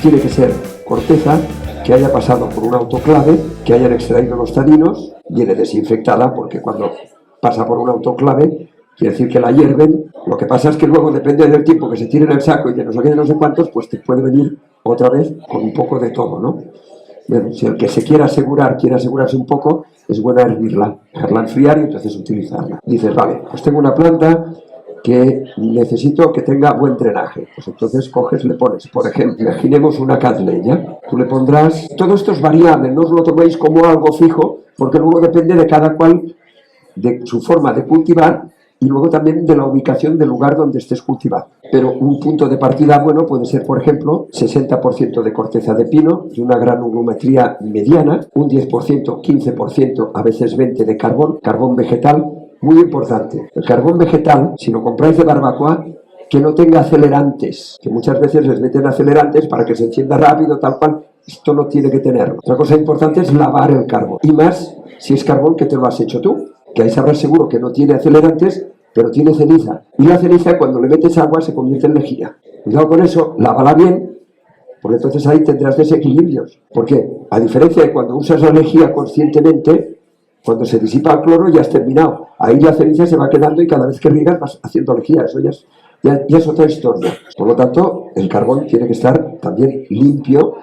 tiene que ser corteza que haya pasado por un autoclave, que hayan extraído los taninos, viene desinfectada porque cuando pasa por un autoclave quiere decir que la hierven. Lo que pasa es que luego depende del tiempo que se tire en el saco y de no sé qué, de no sé cuántos, pues te puede venir otra vez con un poco de todo, ¿no? Bueno, si el que se quiere asegurarse un poco, es bueno hervirla, dejarla enfriar y entonces utilizarla. Dices, vale, pues tengo una planta que necesito que tenga buen drenaje. Pues entonces coges, le pones, por ejemplo, imaginemos una cattleya. Tú le pondrás, todo esto es variable, no os lo toméis como algo fijo, porque luego depende de cada cual, de su forma de cultivar y luego también de la ubicación del lugar donde estés cultivando. Pero un punto de partida bueno puede ser, por ejemplo, 60% de corteza de pino y una granulometría mediana, un 10%, 15%, a veces 20% de carbón vegetal. Muy importante, el carbón vegetal, si lo compráis de barbacoa, que no tenga acelerantes, que muchas veces les meten acelerantes para que se encienda rápido, tal cual. Esto no tiene que tenerlo. Otra cosa importante es lavar el carbón, y más si es carbón que te lo has hecho tú, que ahí sabrás seguro que no tiene acelerantes, pero tiene ceniza. Y la ceniza, cuando le metes agua, se convierte en lejía. Cuidado con eso, lávala bien, porque entonces ahí tendrás desequilibrios. ¿Por qué? A diferencia de cuando usas la lejía conscientemente, cuando se disipa el cloro ya has terminado. Ahí la ceniza se va quedando y cada vez que riegas vas haciendo lejía. Eso ya es otra historia. Por lo tanto, el carbón tiene que estar también limpio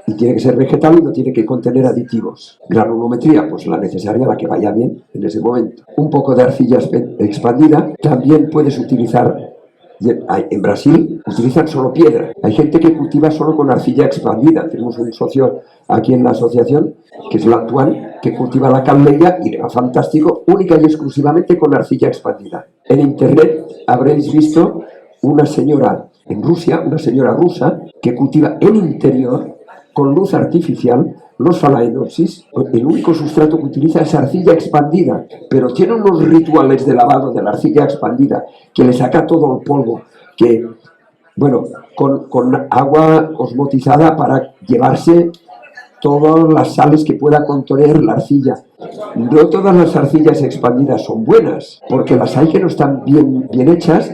y tiene que ser vegetal y no tiene que contener aditivos. Granulometría, pues la necesaria, la que vaya bien en ese momento. Un poco de arcilla expandida. También puedes utilizar, en Brasil utilizan solo piedra. Hay gente que cultiva solo con arcilla expandida. Tenemos un socio aquí en la asociación, que es Lantuan, que cultiva la cattleya y era fantástico, única y exclusivamente con arcilla expandida. En internet habréis visto una señora en Rusia, una señora rusa, que cultiva en interior con luz artificial los phalaenopsis. El único sustrato que utiliza es arcilla expandida, pero tiene unos rituales de lavado de la arcilla expandida que le saca todo el polvo, que, bueno, con agua osmotizada para llevarse todas las sales que pueda contener la arcilla. No todas las arcillas expandidas son buenas, porque las hay que no están bien hechas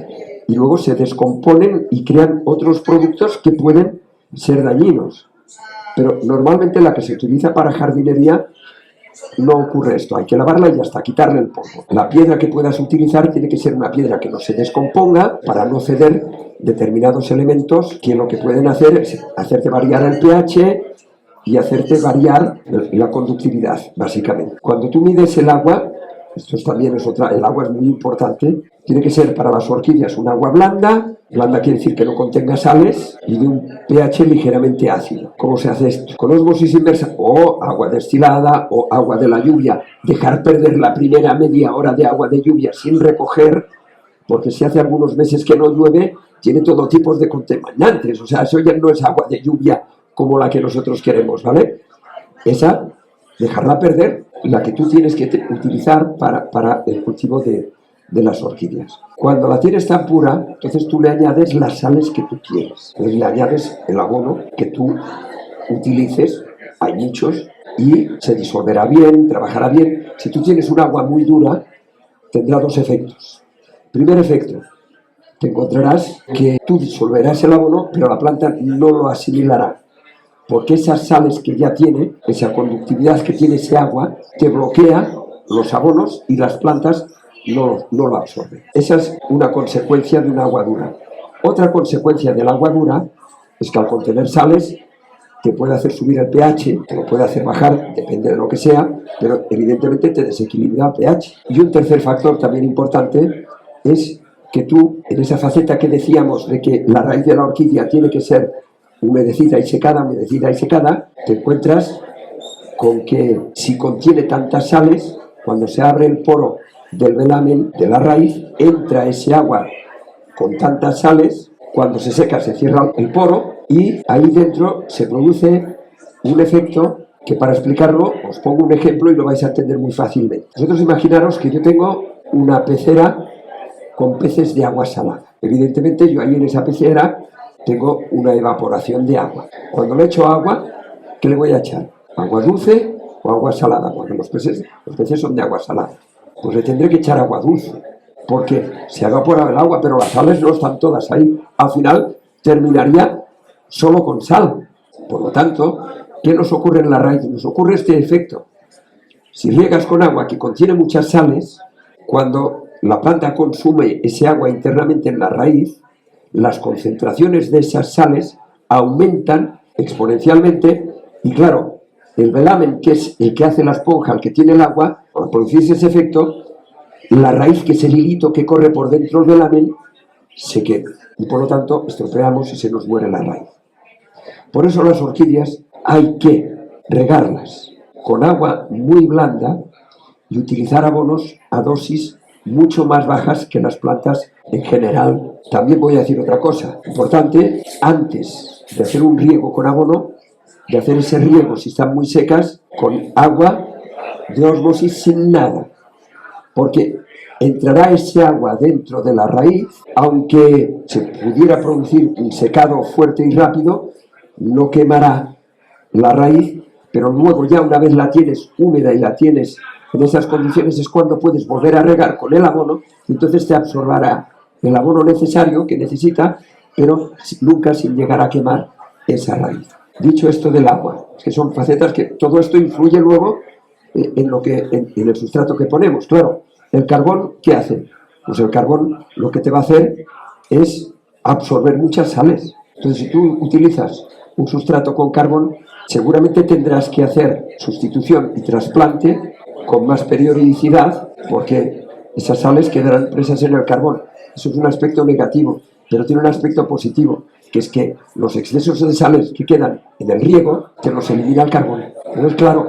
y luego se descomponen y crean otros productos que pueden ser dañinos. Pero normalmente la que se utiliza para jardinería no ocurre esto, hay que lavarla y ya está, quitarle el polvo. La piedra que puedas utilizar tiene que ser una piedra que no se descomponga para no ceder determinados elementos que lo que pueden hacer es hacerte variar el pH y hacerte variar la conductividad, básicamente. Cuando tú mides el agua, esto también es otra, el agua es muy importante, tiene que ser para las orquídeas un agua blanda quiere decir que no contenga sales y de un pH ligeramente ácido. ¿Cómo se hace esto? Con ósmosis inversa o agua destilada o agua de la lluvia. Dejar perder la primera media hora de agua de lluvia sin recoger, porque si hace algunos meses que no llueve, tiene todo tipo de contaminantes. O sea, eso ya no es agua de lluvia como la que nosotros queremos, ¿vale? Esa, dejarla perder, la que tú tienes que utilizar para el cultivo de las orquídeas. Cuando la tienes tan pura, entonces tú le añades las sales que tú quieres. Entonces le añades el abono que tú utilices, hay muchos, y se disolverá bien, trabajará bien. Si tú tienes un agua muy dura, tendrá dos efectos. Primer efecto, te encontrarás que tú disolverás el abono, pero la planta no lo asimilará, porque esas sales que ya tiene, esa conductividad que tiene ese agua, te bloquea los abonos y las plantas no lo absorben. Esa es una consecuencia de una agua dura. Otra consecuencia del agua dura es que al contener sales te puede hacer subir el pH, te lo puede hacer bajar, depende de lo que sea, pero evidentemente te desequilibra el pH. Y un tercer factor también importante es que tú, en esa faceta que decíamos de que la raíz de la orquídea tiene que ser humedecida y secada, te encuentras con que si contiene tantas sales, cuando se abre el poro del velamen de la raíz, entra ese agua con tantas sales, cuando se seca se cierra el poro y ahí dentro se produce un efecto que, para explicarlo, os pongo un ejemplo y lo vais a entender muy fácilmente. Vosotros imaginaros que yo tengo una pecera con peces de agua salada. Evidentemente yo ahí en esa pecera tengo una evaporación de agua. Cuando le echo agua, ¿qué le voy a echar? ¿Agua dulce o agua salada? Porque los peces son de agua salada. Pues le tendré que echar agua dulce, porque se ha evaporado el agua, pero las sales no están todas ahí. Al final terminaría solo con sal. Por lo tanto, ¿qué nos ocurre en la raíz? Nos ocurre este efecto. Si riegas con agua que contiene muchas sales, cuando la planta consume ese agua internamente en la raíz, las concentraciones de esas sales aumentan exponencialmente y claro, el velamen, que es el que hace la esponja, el que tiene el agua, al producirse ese efecto, la raíz, que es el hilito que corre por dentro del velamen, se quema y por lo tanto estropeamos y se nos muere la raíz. Por eso las orquídeas hay que regarlas con agua muy blanda y utilizar abonos a dosis mucho más bajas que las plantas en general. También voy a decir otra cosa importante: antes de hacer un riego con abono, de hacer ese riego, si están muy secas, con agua de ósmosis sin nada, porque entrará ese agua dentro de la raíz, aunque se pudiera producir un secado fuerte y rápido, no quemará la raíz, pero luego ya una vez la tienes húmeda y la tienes en esas condiciones es cuando puedes volver a regar con el abono y entonces te absorberá el abono necesario que necesita, pero nunca sin llegar a quemar esa raíz. Dicho esto del agua, es que son facetas que todo esto influye luego en el sustrato que ponemos. Claro, el carbón, ¿qué hace? Pues el carbón lo que te va a hacer es absorber muchas sales. Entonces, si tú utilizas un sustrato con carbón, seguramente tendrás que hacer sustitución y trasplante con más periodicidad, porque esas sales quedarán presas en el carbón. Eso es un aspecto negativo, pero tiene un aspecto positivo, que es que los excesos de sales que quedan en el riego te los elimina el carbón. Entonces, claro,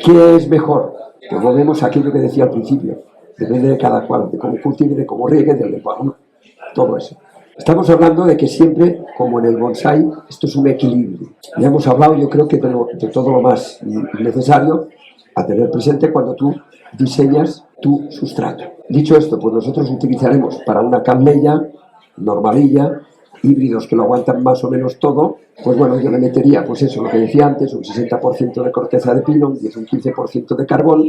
¿qué es mejor? Pues volvemos a aquello que decía al principio. Depende de cada cual, de cómo cultive, de cómo riegue, del lenguaje, todo eso. Estamos hablando de que siempre, como en el bonsái, esto es un equilibrio. Ya hemos hablado, yo creo que de todo lo más necesario a tener presente cuando tú diseñas tu sustrato. Dicho esto, pues nosotros utilizaremos para una camellia normalilla, híbridos que lo aguantan más o menos todo, pues bueno, yo le metería, pues eso, lo que decía antes, un 60% de corteza de pino, un 10 o un 15% de carbón,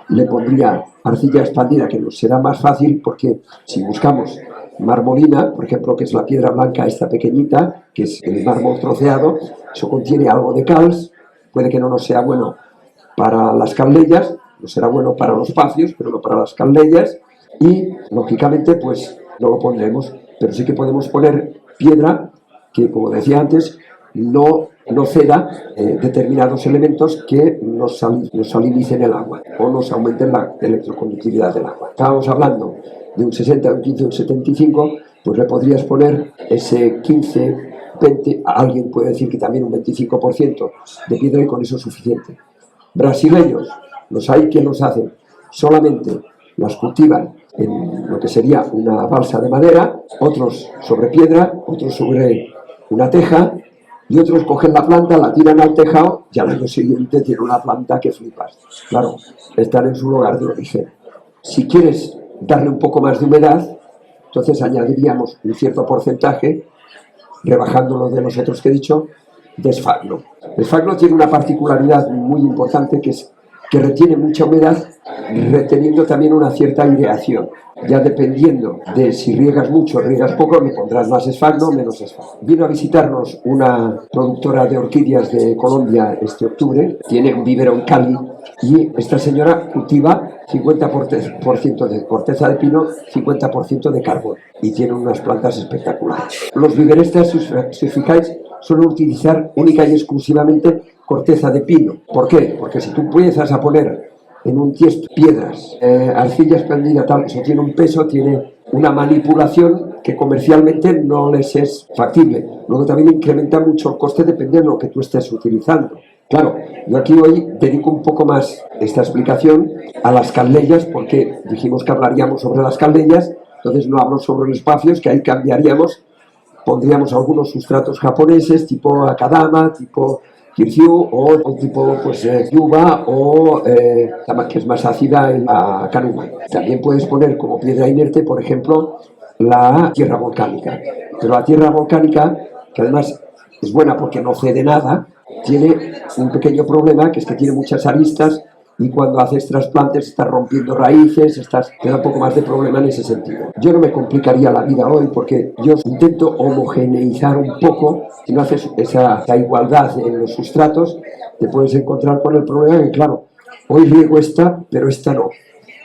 le pondría arcilla expandida, que nos será más fácil porque si buscamos marmolina, por ejemplo, que es la piedra blanca esta pequeñita, que es el mármol troceado, eso contiene algo de calx, puede que no nos sea bueno para las camellias, no será bueno para los pacios, pero no para las camellias, y lógicamente pues no lo pondremos, pero sí que podemos poner piedra que, como decía antes, no ceda determinados elementos que nos salinicen el agua o nos aumenten la electroconductividad del agua. Estábamos hablando de un 60, un 15, un 75, pues le podrías poner ese 15, 20, alguien puede decir que también un 25% de piedra y con eso es suficiente. Brasileños, los hay que los hacen, solamente las cultivan en lo que sería una balsa de madera, otros sobre piedra, otros sobre una teja, y otros cogen la planta, la tiran al tejado y al año siguiente tiene una planta que flipas. Claro, están en su lugar de origen. Si quieres darle un poco más de humedad, entonces añadiríamos un cierto porcentaje, rebajándolo de los otros que he dicho, de esfagno. El esfagno tiene una particularidad muy importante, que es que retiene mucha humedad, reteniendo también una cierta aireación. Ya dependiendo de si riegas mucho o riegas poco, le pondrás más esfagno o menos esfagno. Vino a visitarnos una productora de orquídeas de Colombia este octubre, tiene un vivero en Cali, y esta señora cultiva 50% de corteza de pino, 50% de carbón, y tiene unas plantas espectaculares. Los viveristas, si os fijáis, suelen utilizar única y exclusivamente corteza de pino. ¿Por qué? Porque si tú empiezas a poner en un tiesto piedras, arcilla expandida, tal, eso tiene un peso, tiene una manipulación que comercialmente no les es factible. Luego también incrementa mucho el coste dependiendo de lo que tú estés utilizando. Claro, yo aquí hoy dedico un poco más esta explicación a las camellias, porque dijimos que hablaríamos sobre las camellias, entonces no hablo sobre los espacios, que ahí cambiaríamos, pondríamos algunos sustratos japoneses, tipo Akadama, tipo Kiryu, o tipo pues Yuba, o que es más ácida, en la Kanuma. También puedes poner como piedra inerte, por ejemplo, la tierra volcánica. Pero la tierra volcánica, que además es buena porque no cede nada, tiene un pequeño problema, que es que tiene muchas aristas y cuando haces trasplantes estás rompiendo raíces, te da un poco más de problema en ese sentido. Yo no me complicaría la vida hoy porque yo intento homogeneizar un poco. Si no haces esa igualdad en los sustratos, te puedes encontrar con el problema que, claro, hoy riego esta, pero esta no.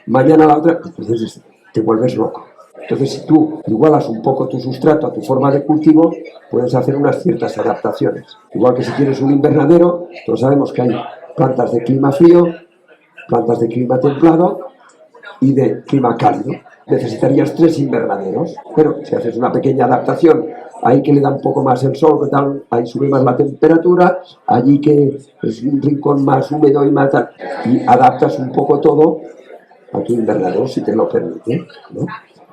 Mañana la otra, entonces te vuelves loco. Entonces, si tú igualas un poco tu sustrato a tu forma de cultivo, puedes hacer unas ciertas adaptaciones. Igual que si tienes un invernadero, todos sabemos que hay plantas de clima frío, plantas de clima templado y de clima cálido. Necesitarías 3 invernaderos, pero si haces una pequeña adaptación, ahí que le da un poco más el sol, que tal, ahí sube más la temperatura, allí que es un rincón más húmedo y más tal, y adaptas un poco todo a tu invernadero si te lo permite, ¿no?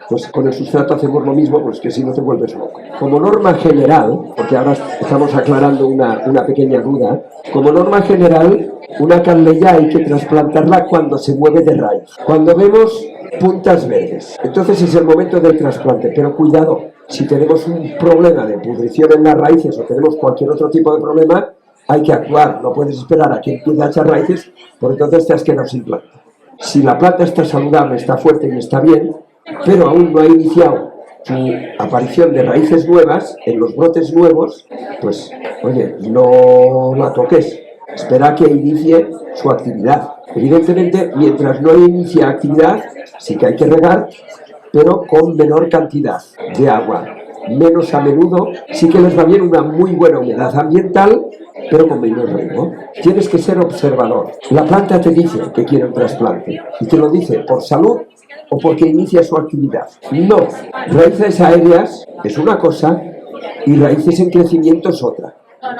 Pues con el sustrato hacemos lo mismo, pues que si no te vuelves loco. Como norma general, porque ahora estamos aclarando una pequeña duda, como norma general, una calleya hay que trasplantarla cuando se mueve de raíz. Cuando vemos puntas verdes, entonces es el momento del trasplante, pero cuidado, si tenemos un problema de pudrición en las raíces o tenemos cualquier otro tipo de problema, hay que actuar, no puedes esperar a que empiece a echar raíces, porque entonces te has quedado sin planta. Si la planta está saludable, está fuerte y está bien, pero aún no ha iniciado su aparición de raíces nuevas en los brotes nuevos, pues, oye, no la toques. Espera que inicie su actividad. Evidentemente, mientras no inicia actividad, sí que hay que regar, pero con menor cantidad de agua. Menos a menudo, sí que les va bien una muy buena humedad ambiental, pero con menos riego. Tienes que ser observador. La planta te dice que quiere un trasplante y te lo dice por salud o porque inicia su actividad. No, raíces aéreas es una cosa y raíces en crecimiento es otra.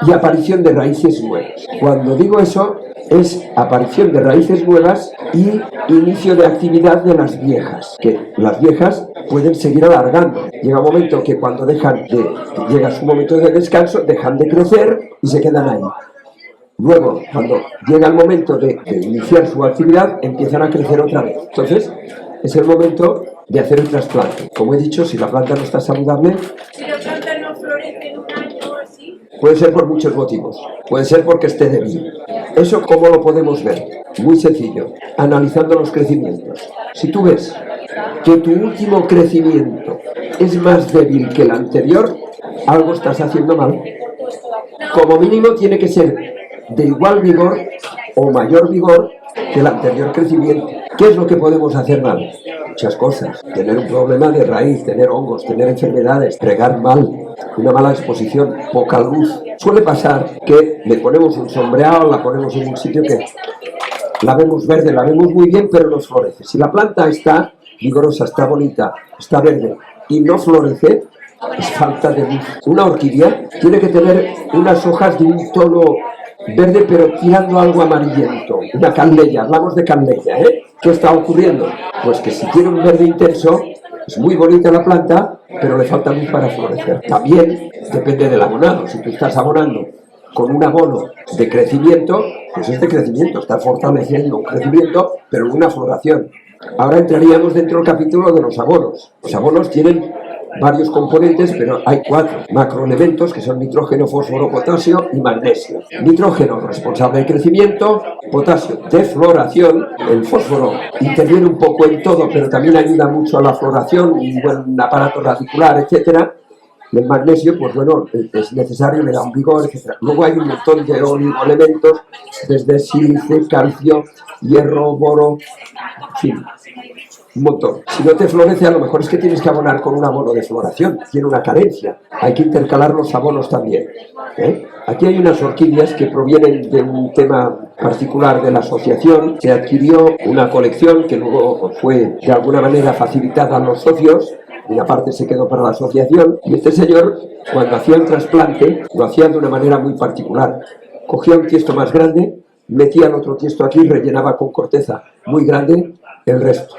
Y aparición de raíces nuevas. Cuando digo eso, es aparición de raíces nuevas y inicio de actividad de las viejas, que las viejas pueden seguir alargando. Llega un momento que cuando llega su momento de descanso, dejan de crecer y se quedan ahí. Luego, cuando llega el momento de iniciar su actividad, empiezan a crecer otra vez. Entonces, es el momento de hacer el trasplante. Como he dicho, si la planta no está saludable, si la planta no florece en un año o así, puede ser por muchos motivos. Puede ser porque esté débil. ¿Eso cómo lo podemos ver? Muy sencillo, analizando los crecimientos. Si tú ves que tu último crecimiento es más débil que el anterior, algo estás haciendo mal. Como mínimo tiene que ser de igual vigor o mayor vigor que el anterior crecimiento. ¿Qué es lo que podemos hacer mal? Muchas cosas. Tener un problema de raíz, tener hongos, tener enfermedades, regar mal, una mala exposición, poca luz. Suele pasar que le ponemos un sombreado, la ponemos en un sitio que la vemos verde, la vemos muy bien, pero no florece. Si la planta está vigorosa, está bonita, está verde y no florece, es falta de luz. Una orquídea tiene que tener unas hojas de un tono verde pero tirando algo amarillento, una calleya, hablamos de calleya, ¿eh? ¿Qué está ocurriendo? Pues que si tiene un verde intenso, es muy bonita la planta, pero le falta luz para florecer. También depende del abonado. Si tú estás abonando con un abono de crecimiento, pues es de crecimiento, está fortaleciendo un crecimiento, pero en una floración. Ahora entraríamos dentro del capítulo de los abonos. Los abonos tienen varios componentes, pero hay 4 macroelementos que son nitrógeno, fósforo, potasio y magnesio. Nitrógeno responsable de crecimiento, potasio de floración, el fósforo interviene un poco en todo, pero también ayuda mucho a la floración, un buen aparato radicular, etcétera. El magnesio, pues bueno, es necesario, le da un vigor, etcétera. Luego hay un montón de oligoelementos, desde sílice, calcio, hierro, boro, en fin, un montón. Si no te florece, a lo mejor es que tienes que abonar con un abono de floración, tiene una carencia. Hay que intercalar los abonos también, ¿eh? Aquí hay unas orquídeas que provienen de un tema particular de la asociación. Se adquirió una colección que luego fue de alguna manera facilitada a los socios, y una parte se quedó para la asociación, y este señor, cuando hacía el trasplante, lo hacía de una manera muy particular. Cogía un tiesto más grande, metía el otro tiesto aquí y rellenaba con corteza muy grande el resto.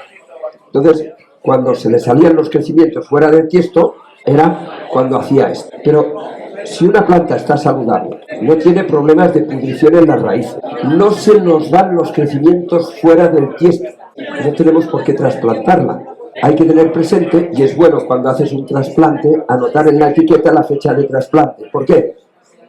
Entonces, cuando se le salían los crecimientos fuera del tiesto, era cuando hacía esto. Pero si una planta está saludable, no tiene problemas de pudrición en las raíces, no se nos dan los crecimientos fuera del tiesto, no tenemos por qué trasplantarla. Hay que tener presente, y es bueno cuando haces un trasplante, anotar en la etiqueta la fecha de trasplante. ¿Por qué?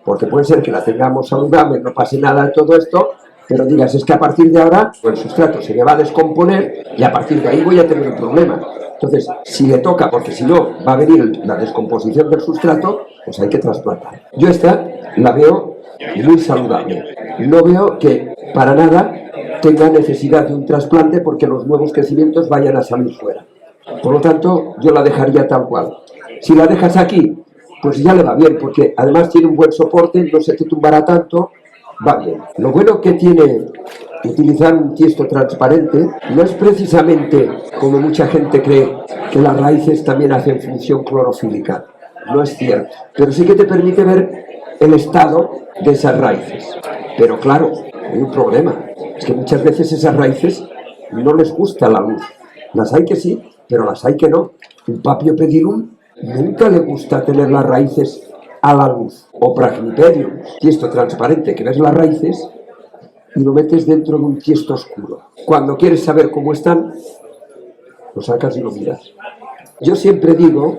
Porque puede ser que la tengamos saludable, no pase nada de todo esto, pero digas, es que a partir de ahora el sustrato se me va a descomponer y a partir de ahí voy a tener un problema. Entonces, si le toca, porque si no va a venir la descomposición del sustrato, pues hay que trasplantar. Yo esta la veo muy saludable. No veo que para nada tenga necesidad de un trasplante porque los nuevos crecimientos vayan a salir fuera. Por lo tanto, yo la dejaría tal cual. Si la dejas aquí, pues ya le va bien, porque además tiene un buen soporte, no se te tumbará tanto, va bien. Lo bueno que tiene utilizar un tiesto transparente no es precisamente, como mucha gente cree, que las raíces también hacen función clorofílica. No es cierto. Pero sí que te permite ver el estado de esas raíces. Pero claro, hay un problema. Es que muchas veces esas raíces no les gusta la luz. Las hay que sí, pero las hay que no. Un Paphiopedilum nunca le gusta tener las raíces a la luz. O Pragmipedium, tiesto transparente, que ves las raíces y lo metes dentro de un tiesto oscuro. Cuando quieres saber cómo están, lo sacas y lo miras. Yo siempre digo,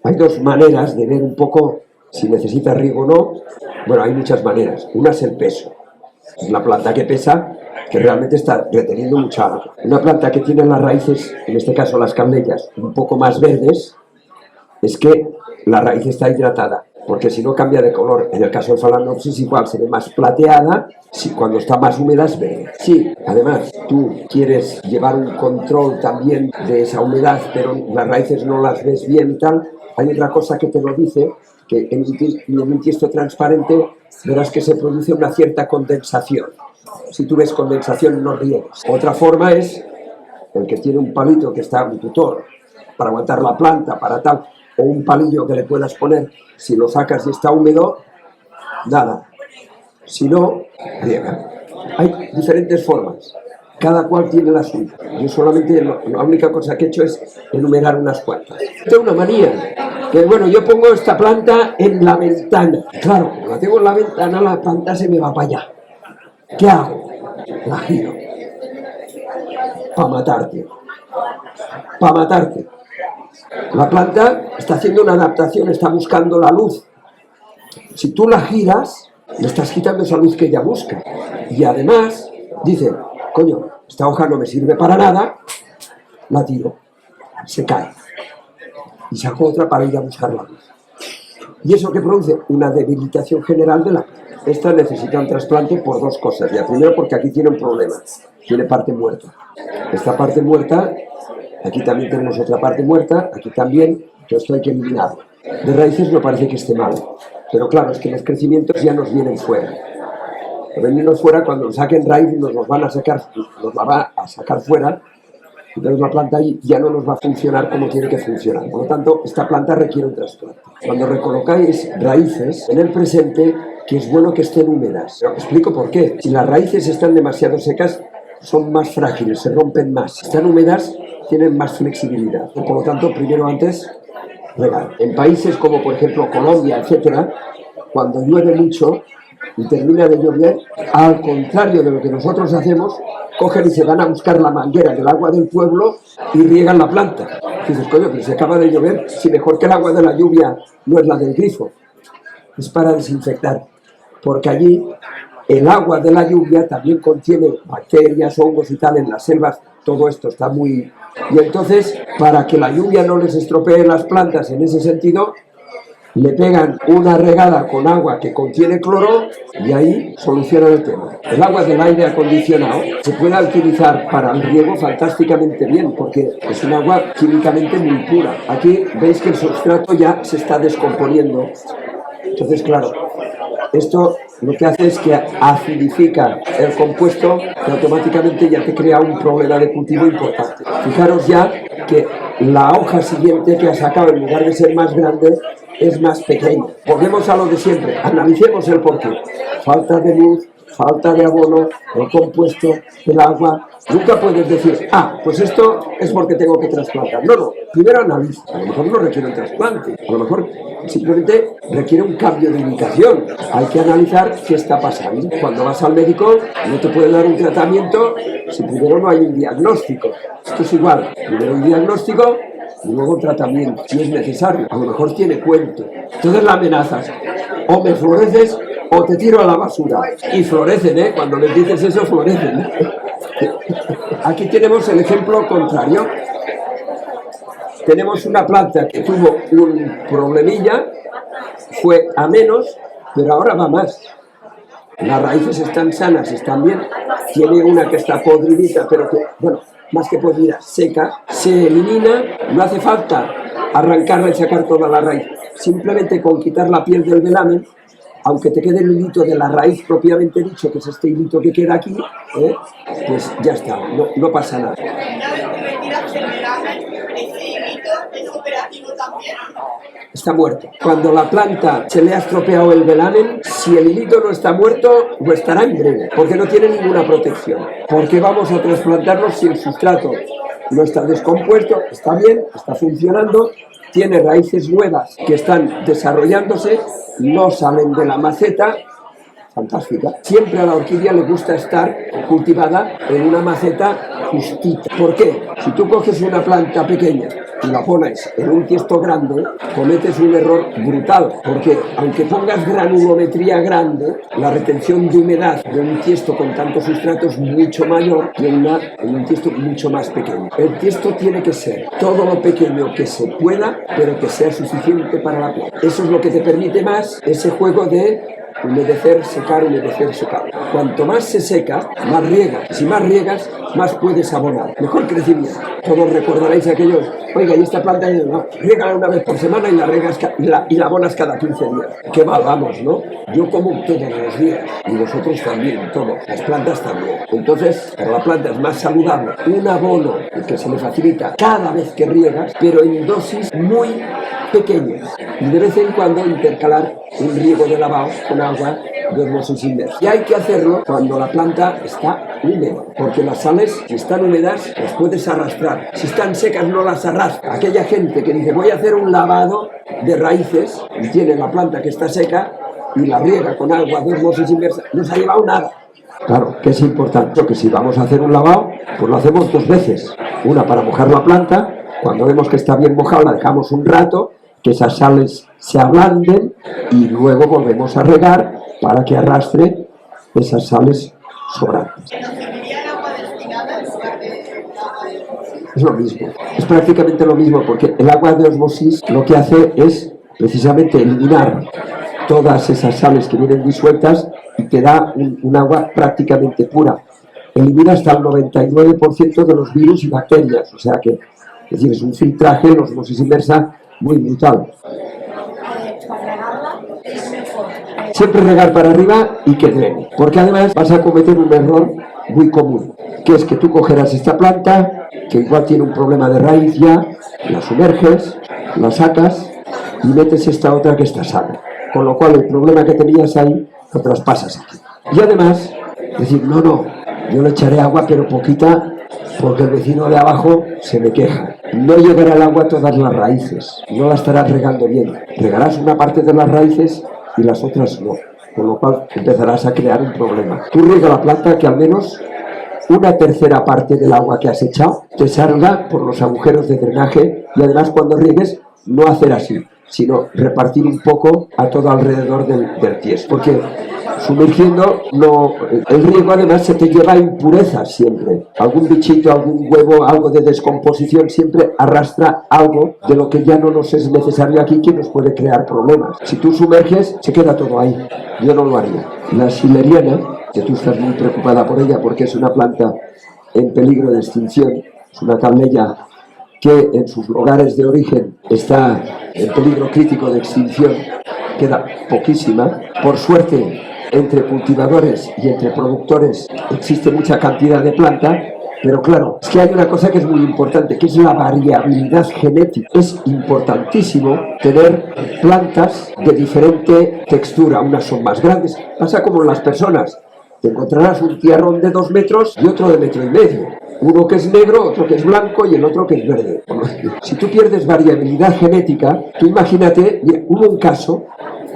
hay dos maneras de ver un poco si necesita riego o no. Bueno, hay muchas maneras. Una es el peso. Es la planta que pesa, que realmente está reteniendo mucha agua. Una planta que tiene las raíces, en este caso las camellias, un poco más verdes, es que la raíz está hidratada, porque si no cambia de color. En el caso del Phalaenopsis igual se ve más plateada, si cuando está más húmeda es verde. Sí, además tú quieres llevar un control también de esa humedad, pero las raíces no las ves bien y tal, hay otra cosa que te lo dice, que en un tiesto transparente verás que se produce una cierta condensación. Si tú ves condensación, no riegues. Otra forma es el que tiene un palito que está un tutor para aguantar la planta, para tal, o un palillo que le puedas poner, si lo sacas y está húmedo, nada. Si no, riega. Hay diferentes formas, cada cual tiene la suya. Yo solamente, la única cosa que he hecho es enumerar unas cuantas. Tengo una manía, que bueno, yo pongo esta planta en la ventana. Claro, como la tengo en la ventana, la planta se me va para allá. ¿Qué hago? La giro. Para matarte. Para matarte. La planta está haciendo una adaptación, está buscando la luz. Si tú la giras, le estás quitando esa luz que ella busca. Y además, dice, coño, esta hoja no me sirve para nada, la tiro, se cae. Y saco otra para ir a buscar la luz. ¿Y eso que produce? Una debilitación general de la planta. Esta necesita un trasplante por dos cosas. Ya, primero porque aquí tiene un problema, tiene parte muerta. Esta parte muerta, aquí también tenemos otra parte muerta, aquí también, que esto hay que eliminarlo. De raíces no parece que esté mal, pero claro, es que los crecimientos ya nos vienen fuera. Venirnos fuera, cuando nos saquen raíz, nos la van a sacar fuera, entonces la planta ahí ya no nos va a funcionar como tiene que funcionar. Por lo tanto, esta planta requiere un trasplante. Cuando recolocáis raíces en el presente, que es bueno que estén húmedas. Pero explico por qué. Si las raíces están demasiado secas, son más frágiles, se rompen más. Si están húmedas, tienen más flexibilidad. Por lo tanto, primero antes, regar. En países como, por ejemplo, Colombia, etcétera, cuando llueve mucho y termina de llover, al contrario de lo que nosotros hacemos, cogen y se van a buscar la manguera del agua del pueblo y riegan la planta. Y dices, coño, pero se acaba de llover, si mejor que el agua de la lluvia no es la del grifo. Es para desinfectar, porque allí el agua de la lluvia también contiene bacterias, hongos y tal, en las selvas todo esto está muy... Y entonces, para que la lluvia no les estropee las plantas en ese sentido, le pegan una regada con agua que contiene cloro y ahí solucionan el tema. El agua del aire acondicionado se puede utilizar para el riego fantásticamente bien porque es un agua químicamente muy pura. Aquí veis que el sustrato ya se está descomponiendo. Entonces, claro, esto lo que hace es que acidifica el compuesto y automáticamente ya te crea un problema de cultivo importante. Fijaros ya que la hoja siguiente que ha sacado, en lugar de ser más grande, es más pequeña. Volvemos a lo de siempre, analicemos el porqué. Falta de luz, falta de abono, el compuesto, el agua. Nunca puedes decir, pues esto es porque tengo que trasplantar. No, primero analiza. A lo mejor no requiere un trasplante, a lo mejor simplemente requiere un cambio de indicación. Hay que analizar qué está pasando. Cuando vas al médico no te puede dar un tratamiento si primero no hay un diagnóstico. Esto es igual, primero un diagnóstico y luego un tratamiento, si es necesario. A lo mejor tiene cuento. Entonces la amenazas, o me floreces o te tiro a la basura. Y florecen, ¿eh? Cuando les dices eso, florecen. Aquí tenemos el ejemplo contrario. Tenemos una planta que tuvo un problemilla, fue a menos, pero ahora va más. Las raíces están sanas, están bien. Tiene una que está podridita, pero que, bueno, más que podrida, seca. Se elimina, no hace falta arrancarla y sacar toda la raíz. Simplemente con quitar la piel del velamen, aunque te quede el hilito de la raíz propiamente dicho, que es este hilito que queda aquí, pues ya está, no pasa nada. Está muerto. Cuando la planta se le ha estropeado el velamen, si el hilito no está muerto, lo estará en breve, porque no tiene ninguna protección. Porque vamos a trasplantarlo si el sustrato no está descompuesto, está bien, está funcionando, tiene raíces nuevas que están desarrollándose, no salen de la maceta. Fantástica. Siempre a la orquídea le gusta estar cultivada en una maceta justita. ¿Por qué? Si tú coges una planta pequeña y la pones en un tiesto grande, cometes un error brutal, porque aunque pongas granulometría grande, la retención de humedad de un tiesto con tantos sustratos es mucho mayor que en un tiesto mucho más pequeño. El tiesto tiene que ser todo lo pequeño que se pueda, pero que sea suficiente para la planta. Eso es lo que te permite más ese juego de humedecer, secar, humedecer, secar. Cuanto más se seca, más riega. Si más riegas, más puedes abonar. Mejor crecimiento. Todos recordaréis aquellos, oiga, y esta planta, no, riégala una vez por semana y la abonas cada 15 días. Qué mal vamos, ¿no? Yo como todos los días y vosotros también, todos. Las plantas también. Entonces, para la planta es más saludable un abono que se le facilita cada vez que riegas, pero en dosis muy pequeñas. Y de vez en cuando intercalar un riego de lavado con agua de osmosis inversa. Y hay que hacerlo cuando la planta está húmeda, porque las sales, si están húmedas, las puedes arrastrar. Si están secas, no las arrastras. Aquella gente que dice, voy a hacer un lavado de raíces, y tiene la planta que está seca, y la riega con agua de osmosis inversa, no se ha llevado nada. Claro, que es importante que si vamos a hacer un lavado, pues lo hacemos 2 veces. Una para mojar la planta, cuando vemos que está bien mojada, la dejamos un rato, que esas sales se ablanden y luego volvemos a regar para que arrastre esas sales sobrantes. Es lo mismo, es prácticamente lo mismo, porque el agua de osmosis lo que hace es precisamente eliminar todas esas sales que vienen disueltas y te da un agua prácticamente pura. Elimina hasta el 99% de los virus y bacterias, o sea que es decir, es un filtraje en osmosis inversa muy brutal. Siempre regar para arriba y que drene, porque además vas a cometer un error muy común, que es que tú cogerás esta planta, que igual tiene un problema de raíz ya, la sumerges, la sacas y metes esta otra que está sana, con lo cual el problema que tenías ahí lo traspasas aquí. Y además, decir, no, yo le echaré agua pero poquita, porque el vecino de abajo se me queja. No llegará el agua a todas las raíces, no la estarás regando bien. Regarás una parte de las raíces y las otras no, con lo cual empezarás a crear un problema. Tú riega la planta que al menos una tercera parte del agua que has echado te salga por los agujeros de drenaje y además cuando riegues no hacer así, sino repartir un poco a todo alrededor del tiesto, porque sumergiendo el riego además se te lleva impurezas siempre, algún bichito, algún huevo, algo de descomposición siempre arrastra algo de lo que ya no nos es necesario aquí que nos puede crear problemas. Si tú sumerges se queda todo ahí, yo no lo haría. La xileriana, que tú estás muy preocupada por ella porque es una planta en peligro de extinción, es una camellia que en sus lugares de origen está en peligro crítico de extinción, queda poquísima. Por suerte, entre cultivadores y entre productores existe mucha cantidad de planta, pero claro, es que hay una cosa que es muy importante, que es la variabilidad genética. Es importantísimo tener plantas de diferente textura, unas son más grandes, pasa como en las personas. Te encontrarás un tiarrón de 2 metros y otro de 1,5 metros. Uno que es negro, otro que es blanco y el otro que es verde. Si tú pierdes variabilidad genética, tú imagínate, mira, hubo un caso,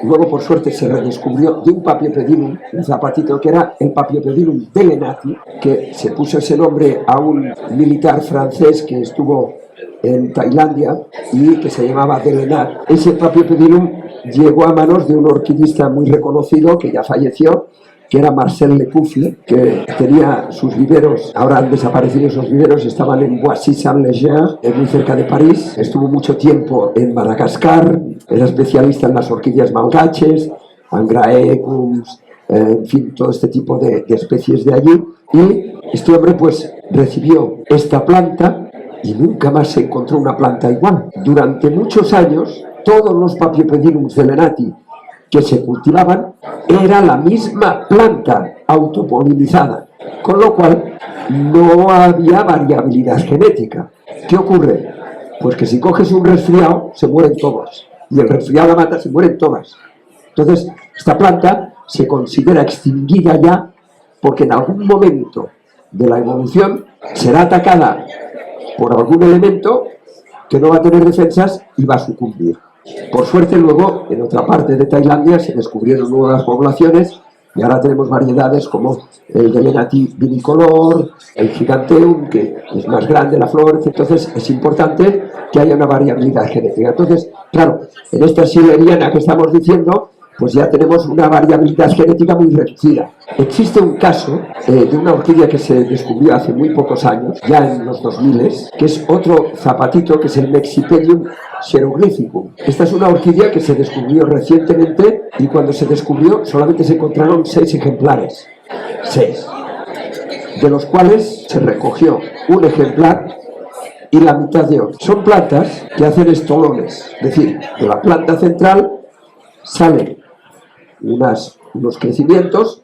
luego por suerte se redescubrió, de un Paphiopedilum, un zapatito que era el Paphiopedilum delenati, que se puso ese nombre a un militar francés que estuvo en Tailandia y que se llamaba Delenat. Ese Paphiopedilum llegó a manos de un orquidista muy reconocido que ya falleció, que era Marcel Lecouffle, que tenía sus viveros, ahora han desaparecido esos viveros, estaban en Boissy-Saint-Léger, muy cerca de París. Estuvo mucho tiempo en Madagascar, era especialista en las orquídeas malgaches, Angraecums, en fin, todo este tipo de especies de allí. Y este hombre pues recibió esta planta y nunca más se encontró una planta igual. Durante muchos años, todos los Paphiopedilums zelenati que se cultivaban era la misma planta autopolinizada, con lo cual no había variabilidad genética. ¿Qué ocurre? Pues que si coges un resfriado se mueren todos, y el resfriado la mata, se mueren todas. Entonces esta planta se considera extinguida ya, porque en algún momento de la evolución será atacada por algún elemento que no va a tener defensas y va a sucumbir. Por suerte luego en otra parte de Tailandia se descubrieron nuevas poblaciones y ahora tenemos variedades como el de Lenati vinicolor, el Giganteum, que es más grande la flor. Entonces es importante que haya una variabilidad genética. Entonces, claro, en esta sileriana que estamos diciendo, pues ya tenemos una variabilidad genética muy reducida. Existe un caso de una orquídea que se descubrió hace muy pocos años, ya en los 2000, que es otro zapatito, que es el Mexipedium xeroglyphicum. Esta es una orquídea que se descubrió recientemente y cuando se descubrió solamente se encontraron 6 ejemplares. 6. De los cuales se recogió un ejemplar y la mitad de otro. Son plantas que hacen estolones, es decir, de la planta central salen unos crecimientos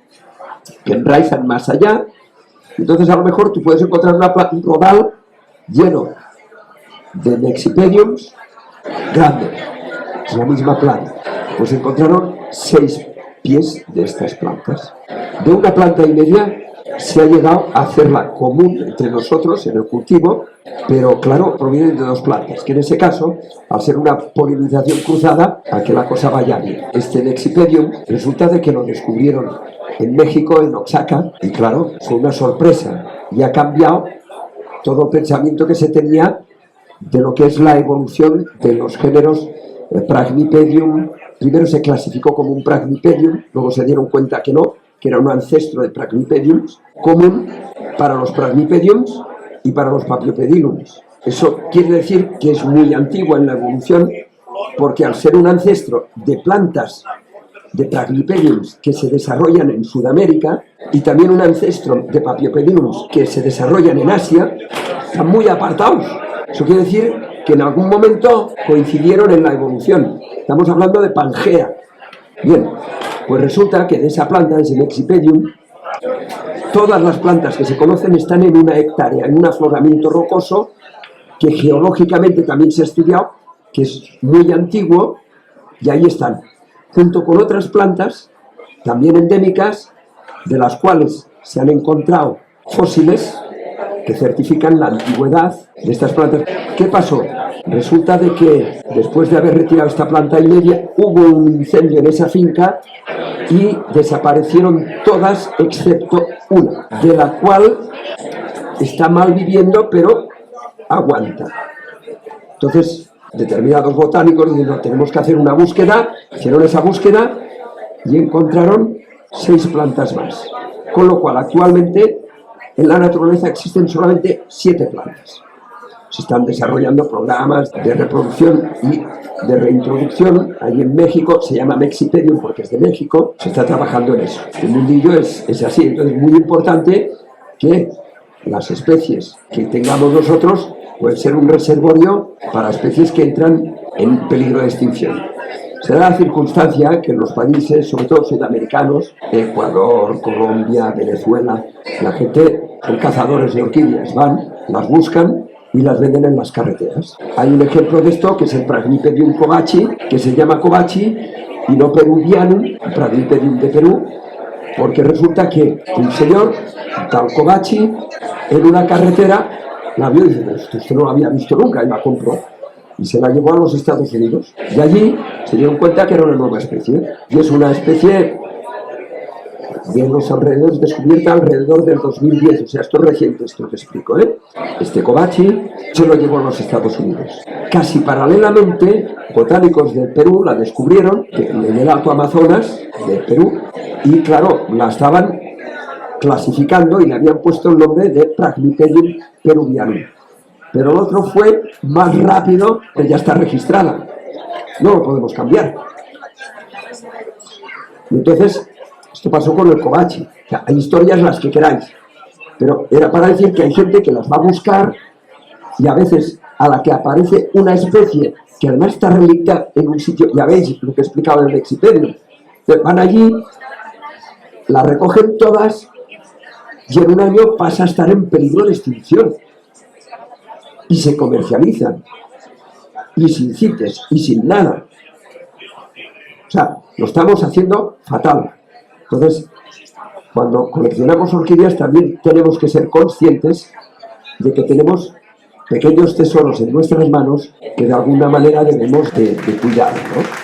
que enraizan más allá. Entonces a lo mejor tú puedes encontrar un rodal lleno de Mexipediums grande, es la misma planta. Pues encontraron 6 pies de estas plantas. De una planta y media se ha llegado a hacerla común entre nosotros en el cultivo, pero claro, provienen de 2 plantas, que en ese caso, al ser una polinización cruzada, a que la cosa vaya bien. Este Mexipedium resulta de que lo descubrieron en México, en Oaxaca, y claro, fue una sorpresa, y ha cambiado todo el pensamiento que se tenía de lo que es la evolución de los géneros Phragmipedium. Primero se clasificó como un Phragmipedium, luego se dieron cuenta que no, que era un ancestro de Phragmipediums común para los Phragmipediums y para los Paphiopedilums. Eso quiere decir que es muy antigua en la evolución, porque al ser un ancestro de plantas de Phragmipediums que se desarrollan en Sudamérica y también un ancestro de Paphiopedilums que se desarrollan en Asia, están muy apartados. Eso quiere decir que en algún momento coincidieron en la evolución. Estamos hablando de Pangea. Bien, pues resulta que de esa planta, de ese Mexipedium, todas las plantas que se conocen están en una hectárea, en un afloramiento rocoso que geológicamente también se ha estudiado, que es muy antiguo, y ahí están, junto con otras plantas también endémicas, de las cuales se han encontrado fósiles que certifican la antigüedad de estas plantas. ¿Qué pasó? Resulta de que después de haber retirado esta planta y media, hubo un incendio en esa finca y desaparecieron todas excepto una, de la cual está mal viviendo, pero aguanta. Entonces, determinados botánicos dicen, tenemos que hacer una búsqueda, hicieron esa búsqueda y encontraron 6 plantas más. Con lo cual, actualmente, en la naturaleza existen solamente 7 plantas. Se están desarrollando programas de reproducción y de reintroducción. Ahí en México se llama Mexipedium porque es de México, se está trabajando en eso. El mundillo es así, entonces es muy importante que las especies que tengamos nosotros pueden ser un reservorio para especies que entran en peligro de extinción. Se da la circunstancia que en los países, sobre todo sudamericanos, Ecuador, Colombia, Venezuela, la gente son cazadores de orquídeas, van, las buscan y las venden en las carreteras. Hay un ejemplo de esto que es el Phragmipedium kovachi, que se llama kovachi y no peruvianum, Phragmipedium de Perú, porque resulta que un señor, tal kovachi, en una carretera la vio y dice, esto no lo había visto nunca, y la compró y se la llevó a los Estados Unidos, y allí se dieron cuenta que era una nueva especie, y es una especie y en los alrededores, descubierta alrededor del 2010, o sea, esto es reciente, esto te explico, ¿eh? Este Kobachi se lo llevó a los Estados Unidos. Casi paralelamente, botánicos del Perú la descubrieron en el Alto Amazonas del Perú, y claro, la estaban clasificando y le habían puesto el nombre de Prachnipedium peruvianum. Pero el otro fue más rápido, que ya está registrada. No lo podemos cambiar. Y entonces, esto pasó con el Kobachi. O sea, hay historias las que queráis. Pero era para decir que hay gente que las va a buscar y a veces a la que aparece una especie que además está relicta en un sitio, ya veis lo que he explicado en el Lexipedio. Van allí, la recogen todas y en un año pasa a estar en peligro de extinción. Y se comercializan. Y sin CITES, y sin nada. O sea, lo estamos haciendo fatal. Entonces, cuando coleccionamos orquídeas también tenemos que ser conscientes de que tenemos pequeños tesoros en nuestras manos que de alguna manera debemos de cuidar, ¿no?